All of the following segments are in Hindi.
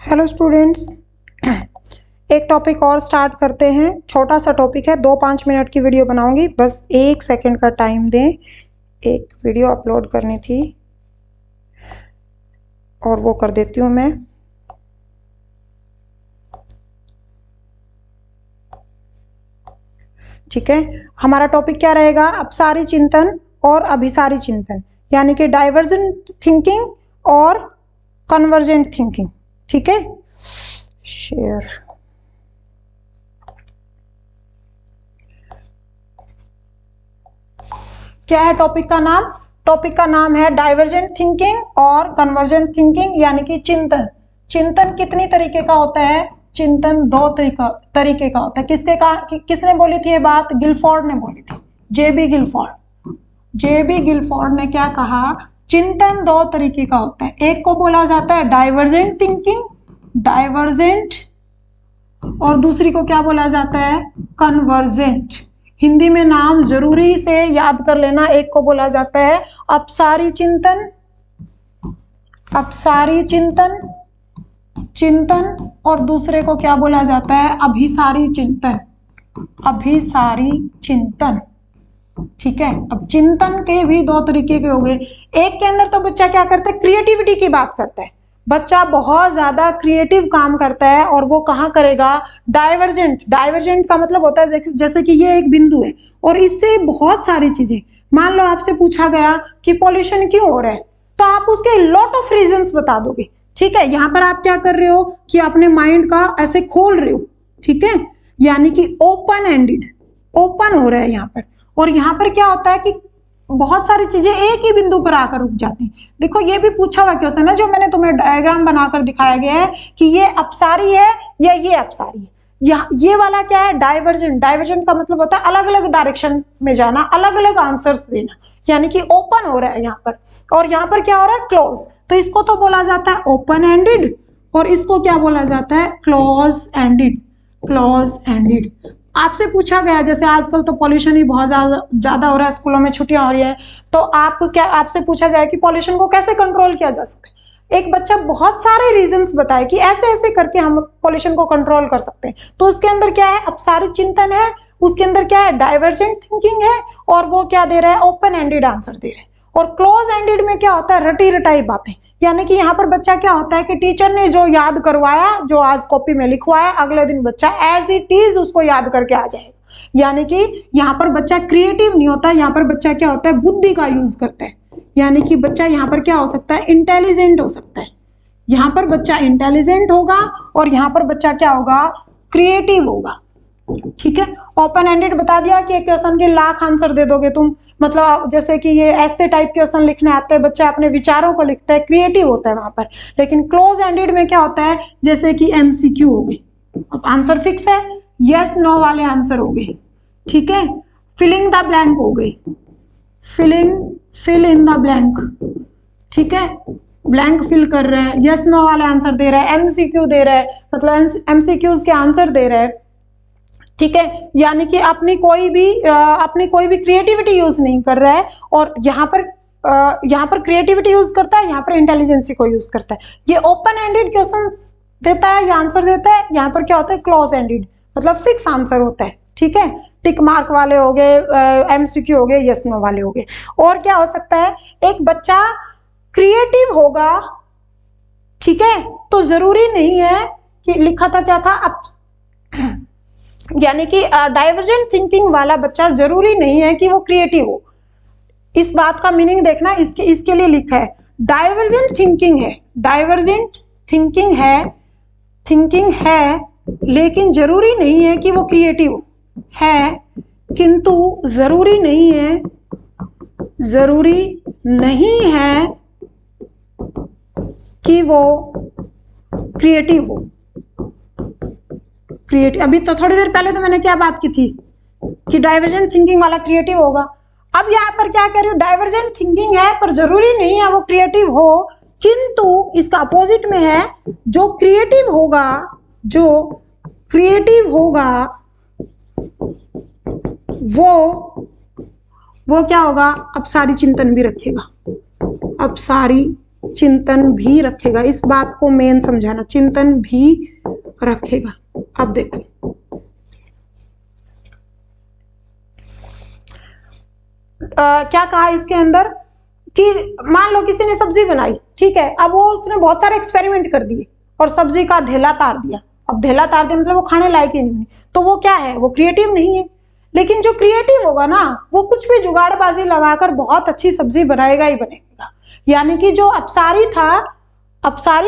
हेलो स्टूडेंट्स, एक टॉपिक और स्टार्ट करते हैं। छोटा सा टॉपिक है, 2-5 मिनट की वीडियो बनाऊंगी, बस 1 सेकंड का टाइम दें। एक वीडियो अपलोड करनी थी और वो कर देती हूँ मैं। ठीक है, हमारा टॉपिक क्या रहेगा? अपसारी चिंतन और अभिसारी चिंतन, यानी कि डाइवर्जेंट थिंकिंग और कन्वर्जेंट थिंकिंग। ठीक है, शेयर। क्या है टॉपिक का नाम? टॉपिक का नाम है डाइवर्जेंट थिंकिंग और कन्वर्जेंट थिंकिंग, यानी कि चिंतन। चिंतन कितनी तरीके का होता है? चिंतन 2 तरीके का होता है। किसने बोली थी ये बात? गिलफोर्ड ने बोली थी, जेबी गिलफोर्ड ने क्या कहा? चिंतन 2 तरीके का होता है। एक को बोला जाता है डाइवर्जेंट थिंकिंग, डाइवर्जेंट, और दूसरी को क्या बोला जाता है? कन्वर्जेंट। हिंदी में नाम जरूरी से याद कर लेना। एक को बोला जाता है अपसारी चिंतन, चिंतन, और दूसरे को क्या बोला जाता है? अभिसारी चिंतन। ठीक है, अब चिंतन के भी 2 तरीके के हो गए। एक के अंदर तो बच्चा क्या करता है? क्रिएटिविटी की बात करता है। बच्चा बहुत ज्यादा क्रिएटिव काम करता है, और वो कहाँ करेगा? डाइवर्जेंट का मतलब होता है जैसे कि ये एक बिंदु है और इससे बहुत सारी चीजें। मान लो आपसे पूछा गया कि पॉल्यूशन क्यों हो रहा है, तो आप उसके लॉट ऑफ रीजंस बता दोगे। ठीक है, यहाँ पर आप क्या कर रहे हो कि अपने माइंड का ऐसे खोल रहे हो। ठीक है, यानी कि ओपन हो रहा है यहाँ पर। और यहाँ पर क्या होता है कि बहुत सारी चीजें एक ही बिंदु पर आकर रुक जाती हैं। देखो, ये भी पूछा हुआ क्वेश्चन है जो मैंने तुम्हें डायग्राम बनाकर दिखाया गया है कि ये अपसारी है या ये अपसारी है। ये वाला क्या है? डाइवर्जेंट का मतलब होता है अलग अलग डायरेक्शन में जाना, अलग अलग आंसर्स देना, यानी कि ओपन हो रहा है यहाँ पर। और यहाँ पर क्या हो रहा है? क्लोज। तो इसको तो बोला जाता है ओपन एंडेड, और इसको क्या बोला जाता है? Close ended. आपसे पूछा गया, जैसे आजकल तो पॉल्यूशन ही बहुत ज्यादा हो रहा है, स्कूलों में छुट्टियां हो रही है, तो आपसे पूछा जाए कि पॉल्यूशन को कैसे कंट्रोल किया जा सकता है। एक बच्चा बहुत सारे रीजंस बताए कि ऐसे ऐसे करके हम पॉल्यूशन को कंट्रोल कर सकते हैं। तो उसके अंदर क्या है? अपसारी चिंतन है, उसके अंदर क्या है? डाइवर्जेंट थिंकिंग है, और वो क्या दे रहा है? ओपन एंडेड आंसर दे रहा है। और क्लोज एंडेड में क्या होता है? रटी रटाई बातें, यानी कि यहाँ पर बच्चा क्या होता है कि टीचर ने जो याद करवाया, जो आज कॉपी में लिखवाया, अगले दिन बच्चा एज इट इज उसको याद करके आ जाएगा। यानी कि यहाँ पर बच्चा क्रिएटिव नहीं होता, यहाँ पर बच्चा क्या होता है? बुद्धि का यूज करता है। यानी कि बच्चा यहाँ पर क्या हो सकता है? इंटेलिजेंट हो सकता है। यहाँ पर बच्चा इंटेलिजेंट होगा, और यहाँ पर बच्चा क्या होगा? क्रिएटिव होगा। ठीक है, ओपन एंडेड बता दिया कि एक क्वेश्चन के लाख आंसर दे दोगे तुम। मतलब जैसे कि ये ऐसे टाइप क्वेश्चन लिखने आते हैं, बच्चा अपने विचारों को लिखता है, क्रिएटिव होता है वहां पर। लेकिन क्लोज एंडेड में क्या होता है? जैसे कि एमसीक्यू हो गई, अब आंसर फिक्स है, यस नो वाले आंसर हो गए। ठीक है, फिलिंग द ब्लैंक हो गई, फिल इन द ब्लैंक। ठीक है, ब्लैंक फिल कर रहे हैं, यस नो वाले आंसर दे रहा है, एमसीक्यू दे रहा है, मतलब एमसीक्यूज के आंसर दे रहा है। ठीक है, यानी कि अपनी कोई भी क्रिएटिविटी यूज नहीं कर रहा है, और यहाँ पर क्रिएटिविटी यूज करता है, यहाँ पर इंटेलिजेंसी को यूज करता है। ये ओपन एंडेड क्वेश्चन देता है या आंसर देता है। यहाँ पर क्या होता है? क्लोज एंडेड, मतलब फिक्स आंसर होता है। ठीक है, टिक मार्क वाले हो गए, एमसीक्यू हो गए, यस नो वाले हो गए। और क्या हो सकता है? एक बच्चा क्रिएटिव होगा, ठीक है, तो जरूरी नहीं है कि लिखा था क्या था अब, यानी कि डाइवर्जेंट थिंकिंग वाला बच्चा जरूरी नहीं है कि वो क्रिएटिव हो। इस बात का मीनिंग देखना, इसके लिए लिखा है डाइवर्जेंट थिंकिंग है, लेकिन जरूरी नहीं है कि वो क्रिएटिव है, किंतु जरूरी नहीं है कि वो क्रिएटिव हो। अभी तो थोड़ी देर पहले तो मैंने क्या बात की थी कि डाइवर्जेंट थिंकिंग वाला क्रिएटिव होगा। अब यहाँ पर क्या कह रही हूँ? डाइवर्जेंट थिंकिंग है पर जरूरी नहीं है वो क्रिएटिव हो, किंतु इसका अपोजिट में है, जो क्रिएटिव होगा वो क्या होगा? अपसारी चिंतन भी रखेगा, अपसारी चिंतन भी रखेगा। इस बात को मेन समझाना, चिंतन भी रखेगा। अब देखो क्या कहा इसके अंदर कि मान लो किसी ने सब्जी बनाई, ठीक है, अब वो उसने बहुत सारे एक्सपेरिमेंट कर दिए और सब्जी का ढेला तार दिया। अब ढेला तार दिया मतलब वो खाने लायक ही नहीं है, तो वो क्या है, वो क्रिएटिव नहीं है। लेकिन जो क्रिएटिव होगा ना, वो कुछ भी जुगाड़बाजी लगाकर बहुत अच्छी सब्जी बनाएगा ही बनेगा। यानी कि जो अपसारी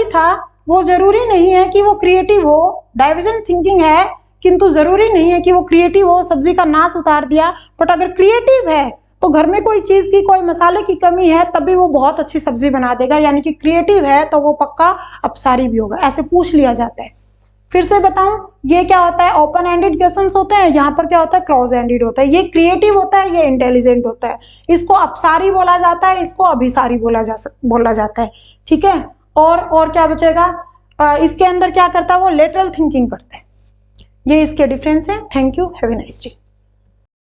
था वो जरूरी नहीं है कि वो क्रिएटिव हो, डाइवर्जेंट थिंकिंग है, किंतु जरूरी नहीं है कि वो क्रिएटिव हो, सब्जी का नाश उतार दिया। बट अगर क्रिएटिव है तो घर में कोई चीज की, कोई मसाले की कमी है, तब भी वो बहुत अच्छी सब्जी बना देगा। यानी कि क्रिएटिव है तो वो पक्का अपसारी भी होगा। ऐसे पूछ लिया जाता है। फिर से बताऊं, ये क्या होता है, ओपन एंडेड क्वेश्चंस होते हैं, यहाँ पर क्या होता है, क्लोज एंडेड होता है। ये क्रिएटिव होता है, ये इंटेलिजेंट होता है। इसको अपसारी बोला जाता है, इसको अभिसारी बोला जाता है। ठीक है, और क्या बचेगा, इसके अंदर क्या करता है, वो लेटरल थिंकिंग करता है। ये इसके डिफरेंस है। Thank you, have a nice day.